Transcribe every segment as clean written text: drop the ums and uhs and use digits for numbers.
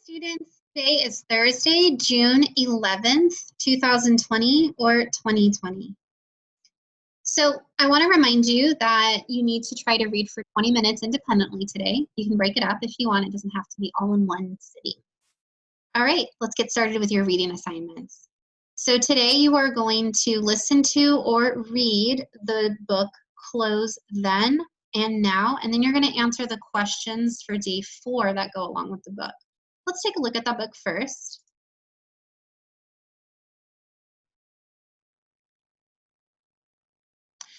students. Today is Thursday, June 11th, 2020 or 2020. So I want to remind you that you need to try to read for 20 minutes independently today. You can break it up if you want. It doesn't have to be all in one sitting. All right, let's get started with your reading assignments. So today you are going to listen to or read the book Close Then and Now, and then you're going to answer the questions for day 4 that go along with the book. Let's take a look at that book first.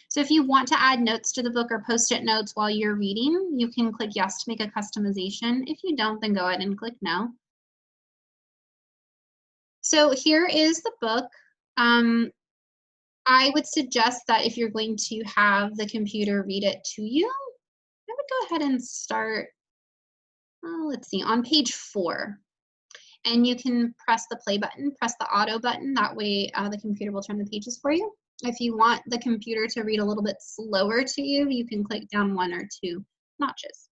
So if you want to add notes to the book or post-it notes while you're reading, you can click yes to make a customization. If you don't, then go ahead and click no. So here is the book. I would suggest that if you're going to have the computer read it to you, I would go ahead and start, let's see, on page 4. And you can press the play button, press the auto button. That way the computer will turn the pages for you. If you want the computer to read a little bit slower to you, you can click down 1 or 2 notches.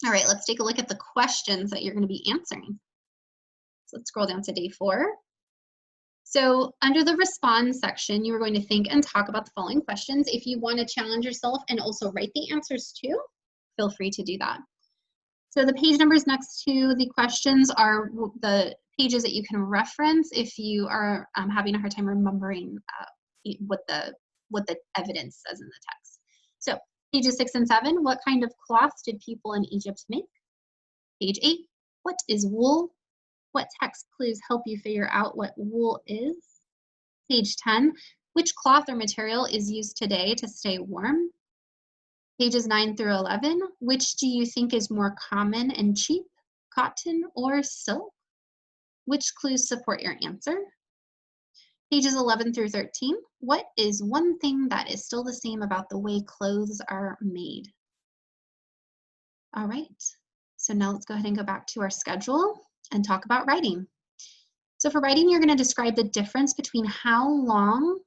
All right, let's take a look at the questions that you're going to be answering. So let's scroll down to day 4. So under the respond section, you are going to think and talk about the following questions. If you want to challenge yourself and also write the answers too, feel free to do that. So the page numbers next to the questions are the pages that you can reference if you are having a hard time remembering what the evidence says in the text. So pages 6 and 7, what kind of cloth did people in Egypt make? Page 8, what is wool? What text clues help you figure out what wool is? Page 10, which cloth or material is used today to stay warm? Pages 9 through 11, which do you think is more common and cheap, cotton or silk? Which clues support your answer? Pages 11 through 13, what is one thing that is still the same about the way clothes are made? All right, so now let's go ahead and go back to our schedule and talk about writing. So for writing, you're going to describe the difference between how long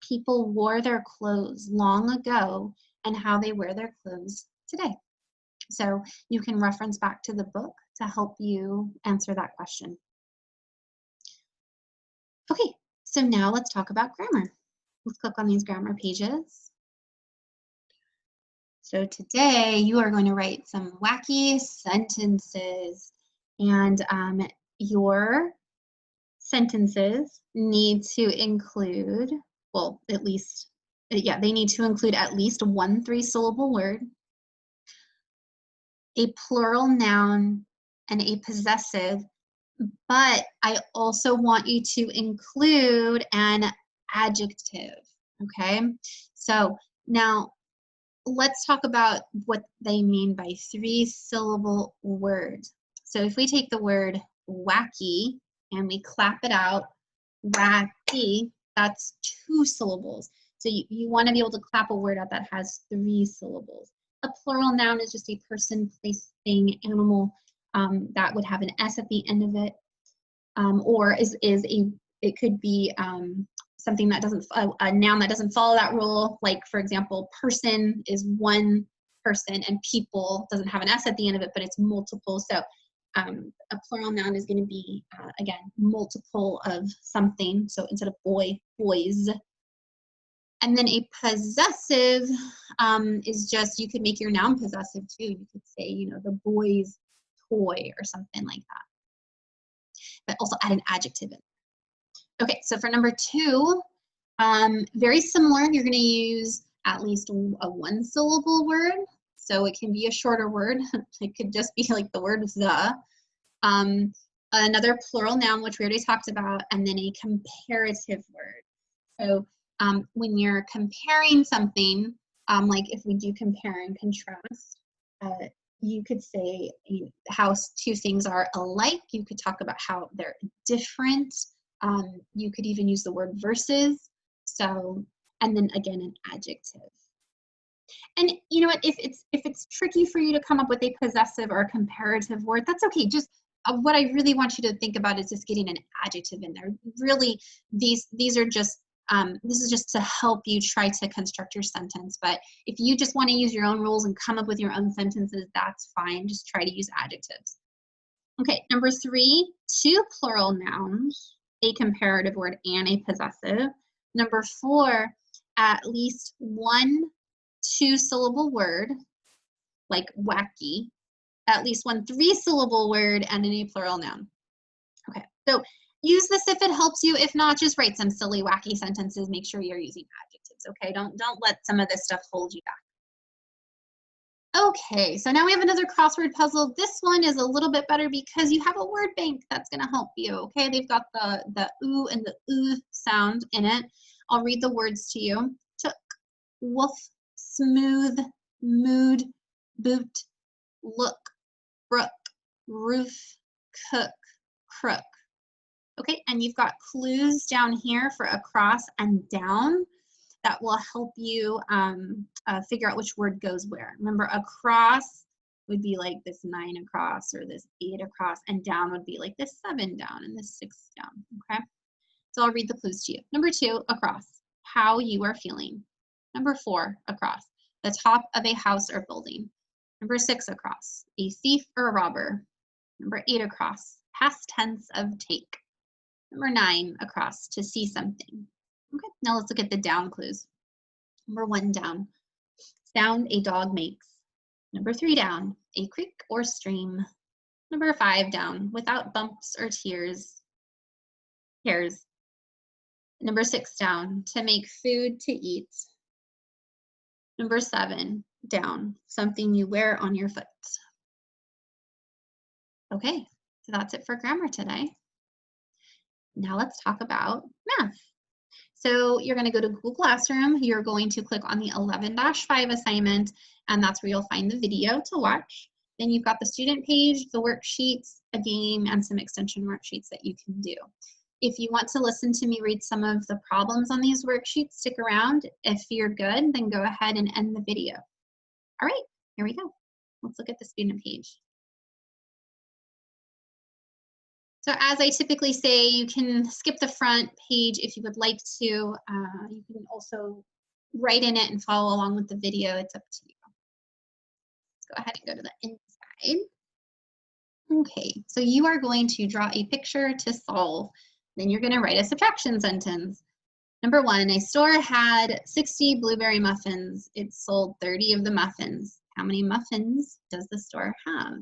people wore their clothes long ago and how they wear their clothes today. So you can reference back to the book to help you answer that question. Okay, so now let's talk about grammar. Let's click on these grammar pages. So today you are going to write some wacky sentences, and your sentences need to include, well, at least, they need to include at least one 3-syllable word, a plural noun, and a possessive, but I also want you to include an adjective, okay? So now let's talk about what they mean by 3-syllable words. So if we take the word wacky and we clap it out, wacky, that's 2 syllables. So you want to be able to clap a word out that has 3 syllables. A plural noun is just a person, place, thing, animal that would have an S at the end of it, or it could be something that doesn't, a noun that doesn't follow that rule. Like for example, person is one person, and people doesn't have an S at the end of it, but it's multiple. So a plural noun is going to be, again, multiple of something. So instead of boy, boys. And then a possessive is just, you could make your noun possessive too. You could say, you know, the boy's toy or something like that. But also add an adjective in. Okay, so for number 2, very similar. You're going to use at least a 1-syllable word. So it can be a shorter word. It could just be like the word the. Another plural noun, which we already talked about, and then a comparative word. So when you're comparing something, like if we do compare and contrast, you could say how 2 things are alike. You could talk about how they're different. You could even use the word versus. So, and then again, an adjective. And you know what, if it's tricky for you to come up with a possessive or a comparative word, that's okay. Just what I really want you to think about is just getting an adjective in there. Really, these are just, this is just to help you try to construct your sentence. But if you just want to use your own rules and come up with your own sentences, that's fine. Just try to use adjectives. Okay, number 3, 2 plural nouns, a comparative word and a possessive. Number 4, at least 1 2-syllable word, like wacky, at least 1 3-syllable word, and a plural noun. Okay, so use this if it helps you. If not, just write some silly, wacky sentences. Make sure you're using adjectives, okay? Don't let some of this stuff hold you back. Okay, so now we have another crossword puzzle. This one is a little bit better because you have a word bank that's going to help you, okay? They've got the ooh and the sound in it. I'll read the words to you. Took, woof, smooth, mood, boot, look, brook, roof, cook, crook. Okay, and you've got clues down here for across and down that will help you figure out which word goes where. Remember, across would be like this 9 across or this 8 across, and down would be like this 7 down and this 6 down, okay? So I'll read the clues to you. Number 2, across, how you are feeling. Number 4, across, the top of a house or building. Number 6, across, a thief or a robber. Number 8, across, past tense of take. Number 9, across, to see something. Okay, now let's look at the down clues. Number 1, down, sound a dog makes. Number 3, down, a creek or stream. Number 5, down, without bumps or tears. Hairs. Number 6, down, to make food to eat. Number 7, down, something you wear on your foot. Okay, so that's it for grammar today. Now let's talk about math. So you're going to go to Google Classroom. You're going to click on the 11-5 assignment, and that's where you'll find the video to watch. Then you've got the student page, the worksheets, a game, and some extension worksheets that you can do. If you want to listen to me read some of the problems on these worksheets, stick around. If you're good, then go ahead and end the video. All right, here we go. Let's look at the student page. So as I typically say, you can skip the front page if you would like to. You can also write in it and follow along with the video. It's up to you. Let's go ahead and go to the inside. Okay, so you are going to draw a picture to solve. Then you're going to write a subtraction sentence. Number 1, a store had 60 blueberry muffins. It sold 30 of the muffins. How many muffins does the store have?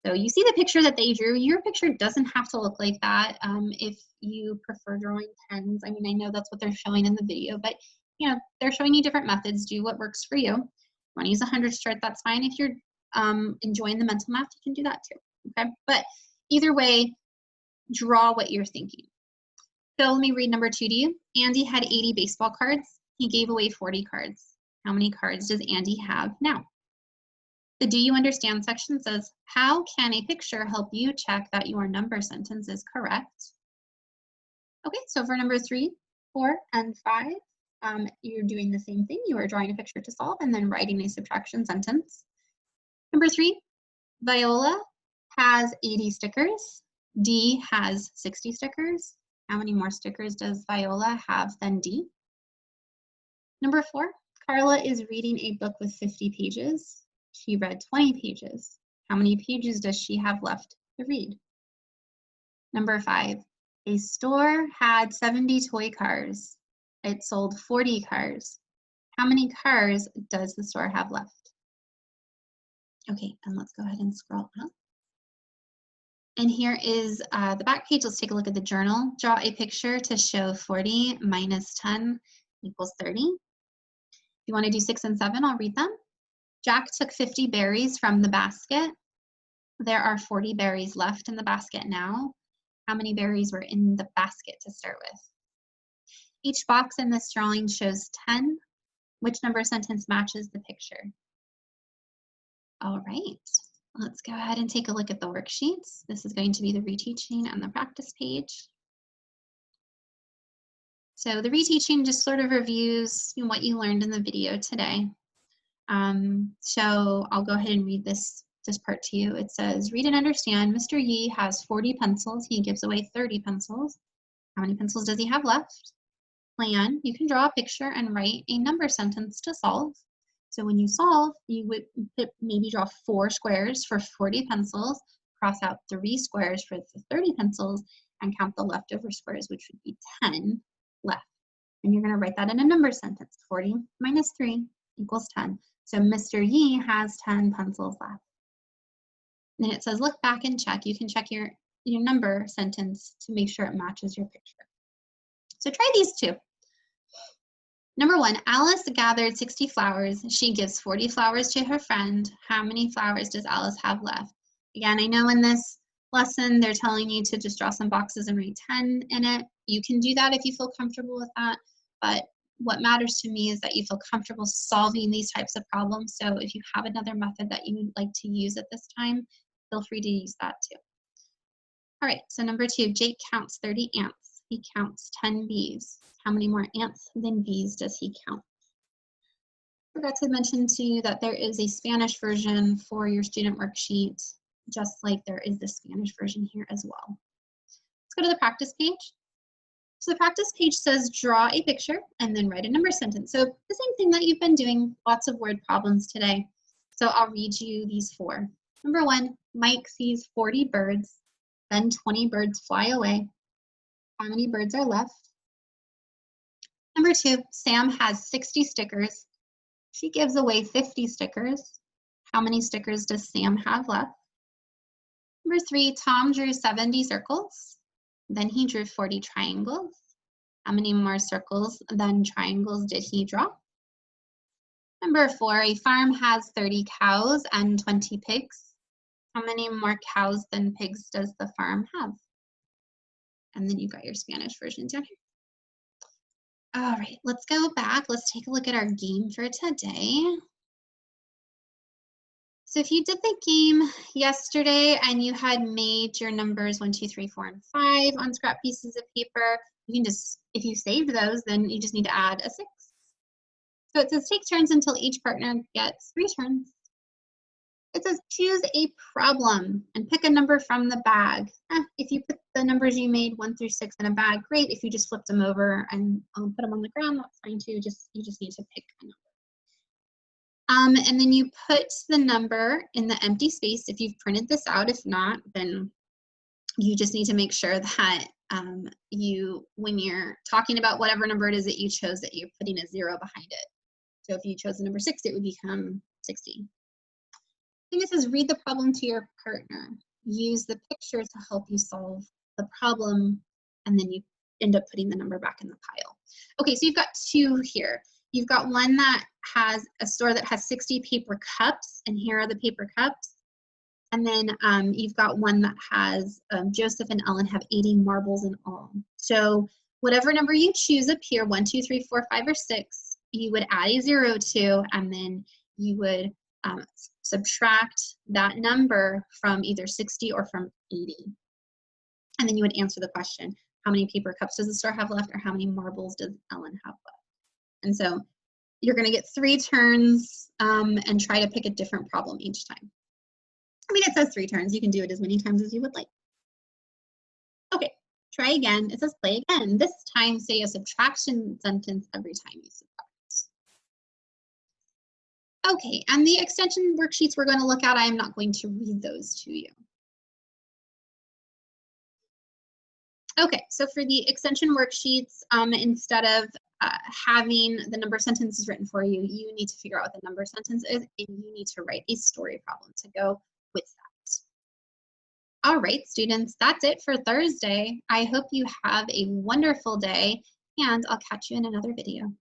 So you see the picture that they drew. Your picture doesn't have to look like that. If you prefer drawing pens, I mean, I know that's what they're showing in the video, but you know, they're showing you different methods. Do what works for you. If you want to use a 100 chart, that's fine. If you're enjoying the mental math, you can do that too. Okay, but either way, draw what you're thinking. So let me read number 2 to you. Andy had 80 baseball cards. He gave away 40 cards. How many cards does Andy have now? The Do You Understand section says, how can a picture help you check that your number sentence is correct? Okay, so for number 3, 4, and 5, you're doing the same thing. You are drawing a picture to solve and then writing a subtraction sentence. Number 3, Viola has 80 stickers. D has 60 stickers. How many more stickers does Viola have than D? Number 4, Carla is reading a book with 50 pages. She read 20 pages. How many pages does she have left to read? Number 5, a store had 70 toy cars. It sold 40 cars. How many cars does the store have left? Okay, and let's go ahead and scroll up. And here is the back page. Let's take a look at the journal. Draw a picture to show 40 minus 10 equals 30. If you want to do 6 and 7, I'll read them. Jack took 50 berries from the basket. There are 40 berries left in the basket now. How many berries were in the basket to start with? Each box in this drawing shows 10. Which number sentence matches the picture? All right, let's go ahead and take a look at the worksheets. This is going to be the reteaching and the practice page. So the reteaching just sort of reviews what you learned in the video today. So I'll go ahead and read this part to you. It says, read and understand, Mr. Yi has 40 pencils. He gives away 30 pencils. How many pencils does he have left? Plan, you can draw a picture and write a number sentence to solve. So when you solve, you would maybe draw 4 squares for 40 pencils, cross out 3 squares for the 30 pencils and count the leftover squares, which would be 10 left. And you're going to write that in a number sentence. 40 minus 3 equals 10. So Mr. Yi has 10 pencils left. Then it says, look back and check. You can check your number sentence to make sure it matches your picture. So try these two. Number 1, Alice gathered 60 flowers. She gives 40 flowers to her friend. How many flowers does Alice have left? Again, I know in this lesson they're telling you to just draw some boxes and write 10 in it. You can do that if you feel comfortable with that, but what matters to me is that you feel comfortable solving these types of problems. So if you have another method that you would like to use at this time, feel free to use that too. All right, so number 2, Jake counts 30 ants. He counts 10 bees. How many more ants than bees does he count? I forgot to mention to you that there is a Spanish version for your student worksheet, just like there is the Spanish version here as well. Let's go to the practice page. So the practice page says draw a picture and then write a number sentence. So the same thing that you've been doing, lots of word problems today. So I'll read you these 4. Number 1, Mike sees 40 birds, then 20 birds fly away. How many birds are left? Number 2, Sam has 60 stickers. She gives away 50 stickers. How many stickers does Sam have left? Number 3, Tom drew 70 circles. Then he drew 40 triangles. How many more circles than triangles did he draw? Number 4, a farm has 30 cows and 20 pigs. How many more cows than pigs does the farm have? And then you got your Spanish version down here. All right, let's go back. Let's take a look at our game for today. So if you did the game yesterday and you had made your numbers 1, 2, 3, 4, and 5 on scrap pieces of paper, you can just, if you saved those, then you just need to add a 6. So it says take turns until each partner gets 3 turns. It says choose a problem and pick a number from the bag. If you put the numbers you made 1 through 6 in a bag, great. If you just flipped them over and put them on the ground, that's fine too. You just need to pick a number. And then you put the number in the empty space if you've printed this out. If not, then you just need to make sure that when you're talking about whatever number it is that you chose, that you're putting a 0 behind it. So if you chose the number 6, it would become 60. I think it says read the problem to your partner. Use the picture to help you solve the problem, and then you end up putting the number back in the pile. Okay, so you've got 2 here. You've got one that has a store that has 60 paper cups, and here are the paper cups. And then you've got one that has Joseph and Ellen have 80 marbles in all. So whatever number you choose up here, 1, 2, 3, 4, 5, or 6, you would add a 0 to, and then you would subtract that number from either 60 or from 80. And then you would answer the question, how many paper cups does the store have left, or how many marbles does Ellen have left? And so you're going to get 3 turns and try to pick a different problem each time. I mean, it says 3 turns. You can do it as many times as you would like. Okay, try again. It says play again. This time say a subtraction sentence every time you subtract. Okay, and the extension worksheets we're going to look at, I am not going to read those to you. Okay, so for the extension worksheets, instead of having the number sentences written for you, you need to figure out what the number sentence is, and you need to write a story problem to go with that. All right, students, that's it for Thursday. I hope you have a wonderful day, and I'll catch you in another video.